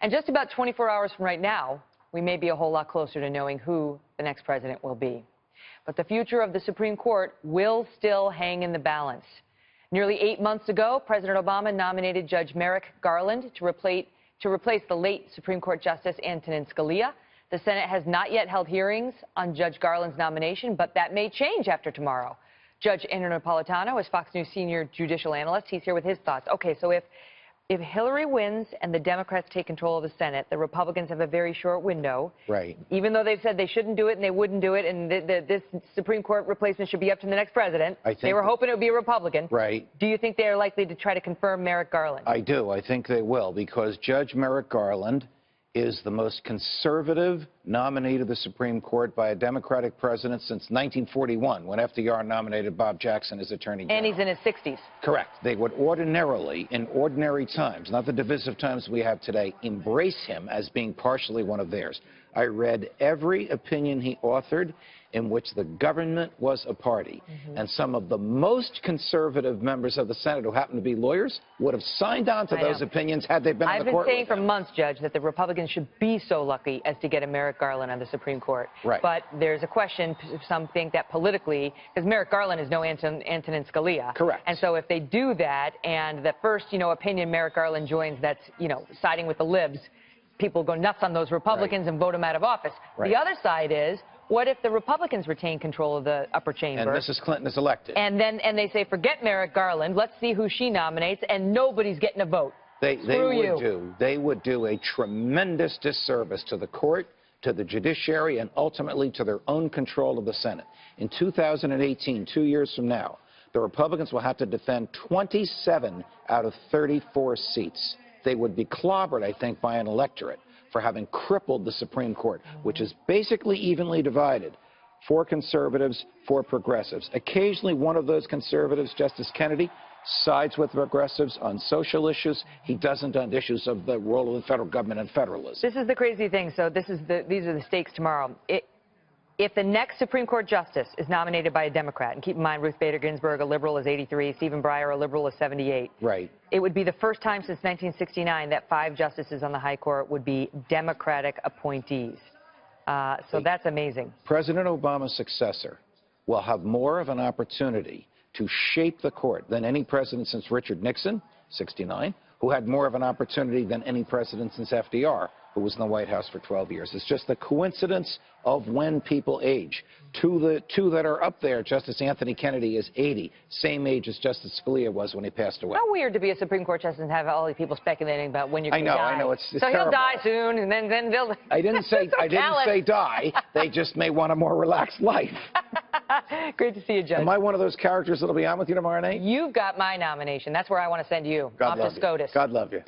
And just about 24 hours from right now, we may be a whole lot closer to knowing who the next president will be. But the future of the Supreme Court will still hang in the balance. Nearly 8 months ago, President Obama nominated Judge Merrick Garland to replace the late Supreme Court Justice Antonin Scalia. The Senate has not yet held hearings on Judge Garland's nomination, but that may change after tomorrow. Judge Andrew Napolitano is Fox News senior judicial analyst. He's here with his thoughts. Okay, so if Hillary wins and the Democrats take control of the Senate, the Republicans have a very short window. Right. Even though they've said they shouldn't do it and they wouldn't do it, and this Supreme Court replacement should be up to the next president. They were hoping it would be a Republican. Right. Do you think they are likely to try to confirm Merrick Garland? I do. I think they will, because Judge Merrick Garland is the most conservative nominee to the Supreme Court by a Democratic president since 1941, when FDR nominated Bob Jackson as Attorney General. And he's in his 60s. Correct. They would ordinarily, in ordinary times, not the divisive times we have today, embrace him as being partially one of theirs. I read every opinion he authored in which the government was a party. And some of the most conservative members of the Senate, who happen to be lawyers, would have signed on to those opinions had they been in the court. I've been saying for months, Judge, that the Republicans should be so lucky as to get a Merrick Garland on the Supreme Court. Right. But there's a question. Some think that politically, because Merrick Garland is no Antonin Scalia. Correct. And so if they do that, and the first, opinion Merrick Garland joins that's, siding with the libs, people go nuts on those Republicans and vote him out of office. The other side is, what if the Republicans retain control of the upper chamber? And Mrs. Clinton is elected. And they say, forget Merrick Garland, let's see who she nominates, and nobody's getting a vote. They would do a tremendous disservice to the court, to the judiciary, and ultimately to their own control of the Senate. In 2018, 2 years from now, the Republicans will have to defend 27 out of 34 seats. They would be clobbered, I think, by an electorate for having crippled the Supreme Court, which is basically evenly divided. 4 conservatives, 4 progressives. Occasionally, one of those conservatives, Justice Kennedy, sides with progressives on social issues. He doesn't on issues of the role of the federal government and federalism. This is the crazy thing. So these are the stakes tomorrow. If the next Supreme Court justice is nominated by a Democrat, and keep in mind Ruth Bader Ginsburg, a liberal, is 83, Stephen Breyer, a liberal, is 78. Right. It would be the first time since 1969 that 5 justices on the High Court would be Democratic appointees. So that's amazing. President Obama's successor will have more of an opportunity to shape the court than any president since Richard Nixon, 69, who had more of an opportunity than any president since FDR, who was in the White House for 12 years. It's just the coincidence of when people age. Two that are up there, Justice Anthony Kennedy is 80, same age as Justice Scalia was when he passed away. How weird to be a Supreme Court justice and have all these people speculating about when you're going to die. I know, it's so terrible. He'll die soon, and then they'll... I didn't say die. They just may want a more relaxed life. Great to see you, Judge. Am I one of those characters that'll be on with you tomorrow night? You've got my nomination. That's where I want to send you, off to SCOTUS. God love you.